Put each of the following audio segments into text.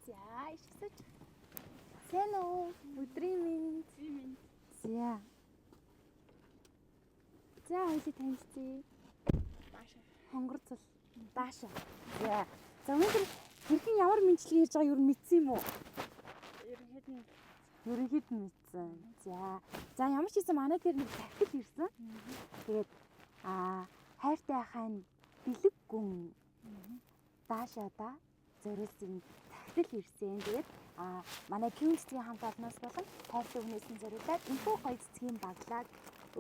За ишсэж. Сайн уу? Өдрийн минь. За. За хоёул танилцъя. Бааша. Хонгорцол. Бааша. За. За өнөөдөр хэрхэн ямар мэдлэг ярьж байгааг юу мэдсэн юм уу? Ерөнхийд нь мэдсэн. За ямар ч юм манай дээр нэг тахил ирсэн. Тэгээд хайртай хаан бэлэг гүн Даашада зориулсан тахил ирсэн. Тэгээд манай Ким цэцгийн хамт олноос болон хайртай хүнээс нь зориулаад энэхүү гоё цэцгийн баглааг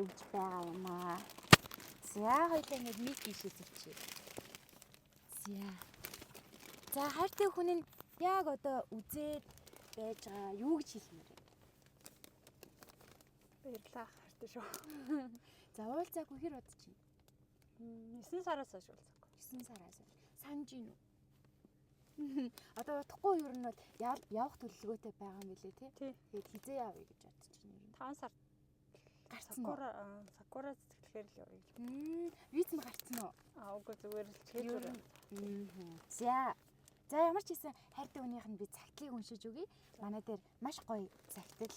өгж байгаа юм аа. За хоёулаа нэг тийшээс өчье. За хайртай хүн нь яг одоо үзээд байж байгаа юу гэж хэлмээр вэ? Баярлалаа хайртай шүү. За уулзаагүй хэр бодож байна? 9 сараас хойш уулзаагүй. 9 сараас хойш. Санаж гин үү? Одоо утахгүй юу нь бол явах төлөвлөгөөтэй байгаа юм билээ тий. Тэгээд хизээ явъя гэж бодож байна юм. 5 сар гарцсан уу? Сакура цэцгэлэхээр л явъя гэж. Виз нь гарцсан уу? Үгүй зүгээр л чигээр. За ямар ч хэсэн хайртай хүнийх нь би цагтлыг уншиж өгье. Манай дээр маш гоё цагтл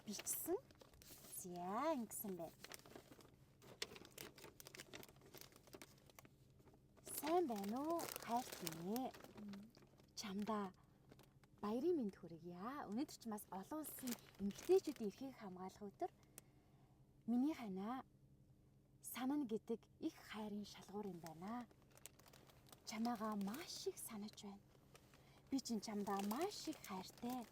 бичсэн. За ингэсэн байна. Сайн байна уу? Хайртай. Чамдаа баярын мэнд хүргье. Өнөөдөр ч бас олон улсын эмэгтэйчүүдийн эрхийг хамгаалах өдөр. Миний ханаа санана гэдэг их хайрын шалгуур юм байна. Чамайгаа маш их санаж байна. Би чинь чамдаа маш их хайртай.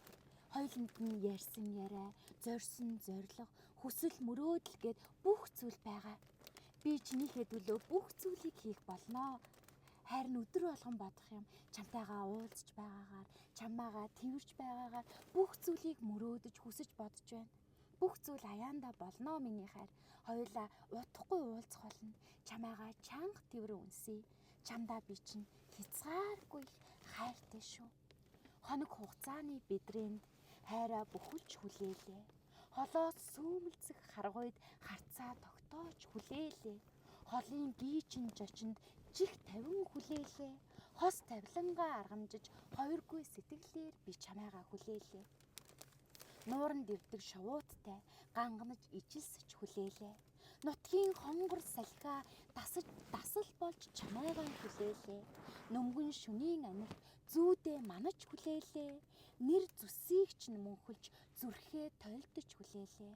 Хоёуланд нь ярьсан яриа, зорьсон зориг, хүсэл мөрөөдөл гэд бүх зүйл байгаа. Би чиний хэдүүлөө бүх зүйлийг хийх болно. Харин өдөр болгон бодох юм чамтайгаа уулзж байгаагаар, чамаагаа тэрвэрж байгаагаар бүх зүйлийг мөрөөдөж хүсэж бодож байна. Бүх зүйл аяанда болно миний хайр. Хоёулаа удахгүй уулзах болно. Чамаагаа чанга тэрвэр үнсэе. Чамдаа би чинь хязгааргүй хайртай шүү. Хоног хугацааны бидрээнд хайраа бүхэлж хүлээлээ. Холоос сүүмэлцэх харгуйд харцаа тогтоож хүлээлээ. Холын гийчин жочинд чих тавин хүлээлээ. Хос тавилангаа аргамжиж хоёргүй сэтгэлээр би чамайгаа хүлээлээ. Нууранд ирдэг шувууттай ганганаж ижилсэж хүлээлээ. Нутгийн хонгор салхиа дасал болж чамайгаа хүлээлээ. Нөмгөн шөнийн анирт зүүдээ манаж хүлээлээ. Нэр зүсийг ч мөнхөлж зүрхээ тойлдож хүлээлээ.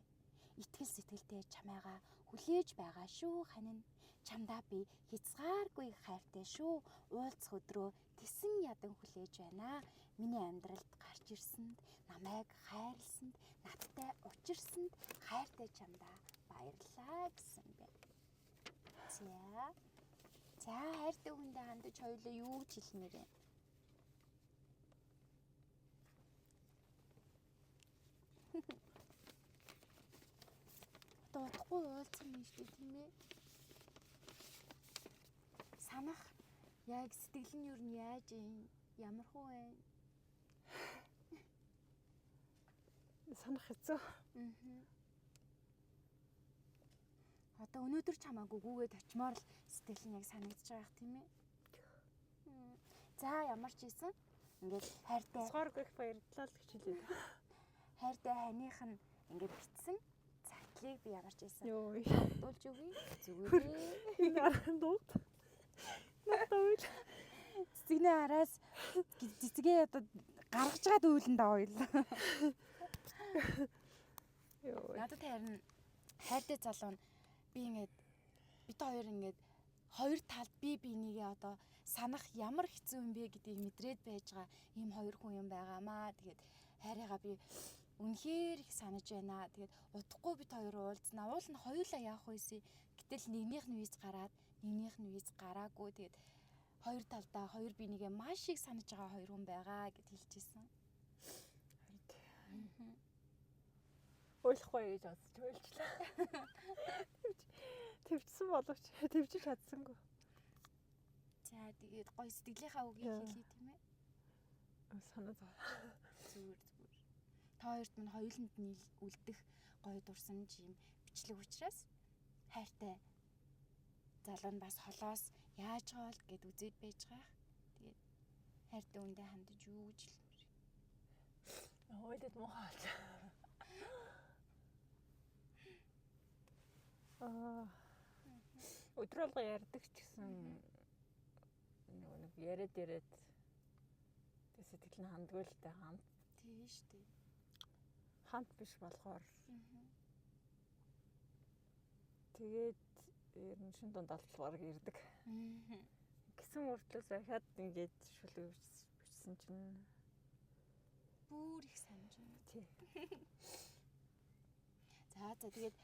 Итгэл сэтгэлтэй чамайгаа хүлээж байгаа шүү ханин. Чамдаа би хязгааргүй хайртай шүү. Уулзах өдрөө тэсэн ядан хүлээж байна. Миний амьдралд гарч ирсэнд, намайг хайрлсанд, надтай учирсанд хайртай чамдаа баярлалаа гэсэн байна. За хайртай хүндээ хандаж хоёулаа юу гэж хэлмээр вэ? Одоо утахгүй уулзсан юм шүү дээ тийм ээ. Санах яг сэтгэл нь юу нь яаж юм? Ямар хөө вэ? Санах хэцүү. Одоо өнөөдөр ч хамаагүй гүгээд очимоор л сэтгэл нь яг санагдаж байгаа тийм ээ. За ямар ч ийсэн ингээд хайртай Цогорг их баярлалаа л гэж хэлээ. Хайртай ханых нь ингээд битсэн цагтлыг би ямар ч ийсэн дуулж өгье. Зүгээр. Энэ архан дууд. Надад Цэцгийн араас цэцгээ одоо гаргаж гад үйлэн даа ойлаа. Надад харин хайртай залуу нь би ингээд бид хоёр ингээд хоёр талд би бинийгээ одоо санах ямар хэцүү юм бэ гэдгийг мэдрээд байж байгаа ийм хоёр хүн юм байгаамаа. Тэгээд хайрыгаа би үнэхээр их санаж байна. Тэгээд удахгүй бид хоёр уулзнаа. Уул нь хоёулаа явах байсан. Гэтэл нэгнийх нь виз гараад нэгнийх нь виз гараагүй. Тэгээд хоёр талдаа хоёр бинийгээ маш их санаж байгаа хоёр хүн байгаа гэд хэлчихсэн. Ойлгохгүй гэж бодож ойлчлаа. Твчсэн боловч твчиж чадсангүй. За тэгээд гоё сэтгэлийнхаа үгийг хэлье тийм ээ. Санаа зов. Зүгээр. Та хоёрт минь хоёуланд нь үлдэх гоё дурсамж юм бичлэг учраас хайртай залуу нь бас холоос яаж гоол гэд үзээд байж байгаа. Тэгээд хайртай хүндээ хандаж юу гэж хэлмээр. Хоёлд муухай болж. Өдөр алга ярьдаг ч гэсэн нэг яриад тэг сэтгэл нь хандгүй л та хамт. Тийм шүү дээ. Хамт биш болохоор тэгээд ер нь шин дунд алтлаар ирдэг. Гэсэн мөртлөөс ахаад ингээд шүлэг бичсэн чинь бүр их санаж байна. тий. За тэгээд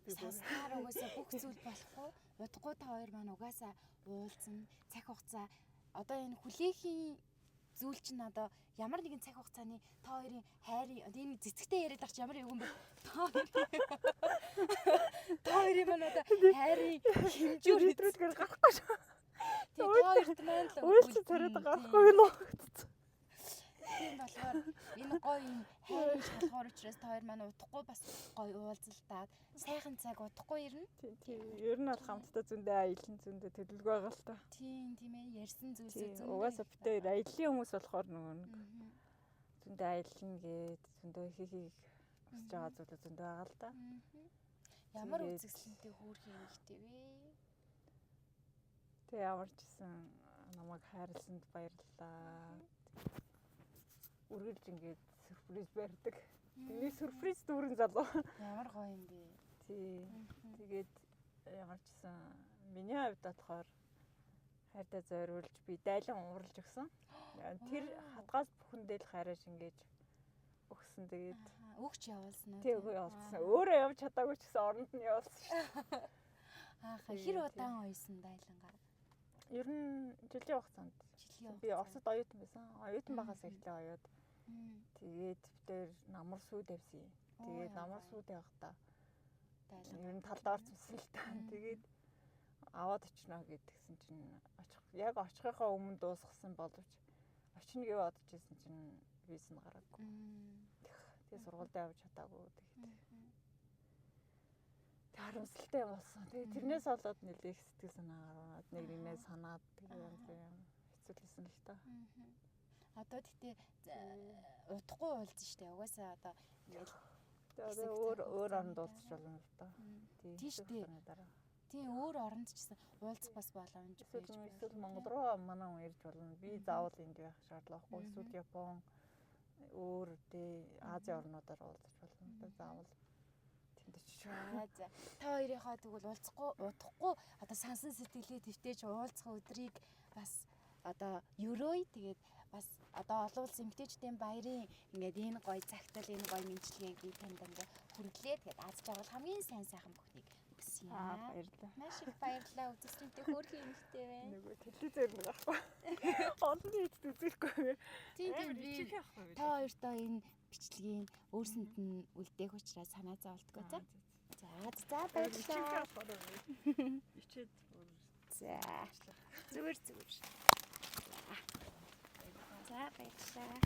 саснаар угаасаа бүх зүйл болохгүй. Удахгүй та хоёр маань угаасаа уулзна. Цаг хугацаа одоо энэ хүлээхийн зүйл чинь одоо ямар нэгэн цаг хугацааны та хоёрын хайрын одоо энэ цэцэгтэй яриад байгаа ч ямар юм бэ? Та хоёрын маань одоо хайрын хэмжүүр өдрүүдгээр гарахгүй шүү. тий та хоёрт маань л Үйлч царайд гарахгүй юу? тийм болохоор энэ гоё юм хайрын шалгуур учраас та хоёр маань удахгүй бас гоё уулзалтаад сайхан цаг удахгүй ирнэ. Тийм. Ер нь бол хамтдаа зөндөө аялын зөндөө төлөвлөгөө байгаа л та. Тийм ээ ярьсан зүйлсээ Тийм. Угаасаа битээр аялын хүмүүс болохоор нөгөө нэг зөндөө аялна гээд зөндөө хийхийг хүсэж байгаа зүйлүүд зөндөө байгаа л та. Ямар үзэсгэлэнтэй хөөрхөн юмхтэй вэ? Тэг ямар ч гэсэн намайг хайрлсанд баярлалаа. Үргэлж ингээд сюрприз барьдаг. Миний сюрприз дүүрэн залуу. Ямар гоё юм бэ? Тий. Тэгээд ямар ч гэсэн миний хувьд болохоор хайртай зориулж би дайлан ууралж өгсөн. Тэр хатгаас бүхэндээ л хайраа шингээж өгсөн. Тэгээд өгч явуулсан уу? тий өгөө явуулсан. Өөрөө явж чадаагүй ч гэсэн оронд нь явуулсан шүү. Хэр удаан уйсан дайлангаа? Ер нь жилийн хугацаанд. Би Оросд оюутан байсан. Оюутан багаас эхлээ оюуд. Тэгээд битээр намар сүү тавьсан. Тэгээд намар сүү тавихтаа ер нь талд орцсон л та. Тэгээд аваад очно гэдгсэн чинь очихынхаа өмнө дуусгасан боловч очно гэж бодож ирсэн чинь виз нь гараагүй. Тэгээд сургуультай явж чадаагүй. Тэгээд харамсалтай юм болсон. Тэгээд тэрнээс болоод нэлээх сэтгэл санаа гараад нэгнээ санаад тэгээд янз бүрийн хэцүүлсэн л та. Одоо тэгтээ удахгүй уулзсан шүү дээ. Угаасаа одоо ингээл тэгээд өөр оронд уулзч болно л та. Тийм шүү дээ. Тийм өөр оронд ч гэсэн уулзах бас боломж байж байна. Эсвэл Монгол руу манай хүн ирж болно. Би заавал энд байх шаардлагагүй. Эсвэл Япон өөр тий Азийн орнуудаар уулзах болно. Заавал тэнд очиж. За та хоёрынхоо тэгвэл уулзахгүй удахгүй одоо сансан сэтгэлээ твтээж уулзах өдрийг бас одоо ерөөй тэгээд бас одоо олон улсын эмэгтэйчдийн баярын ингээд энэ гоё цагтал энэ гоё мэдлэгийг би танд ингээд хүргэлээ. Тэгээд аз жаргал хамгийн сайхан бүхнийг хүсье. Баярлалаа. Маш их баярлалаа. Үзэгчдээ хөөрхөн эмэгтэй байна. Нөгөө телевизээр нэг ахгүй. Олон нийтэд үзэхгүй. Тийм би та хоёртоо энэ бичлэгийн өөрсөнд нь үлдээх учраас санаа зовлтгоо за. За баярлалаа. Ичээд за зүгээр. За баярлалаа.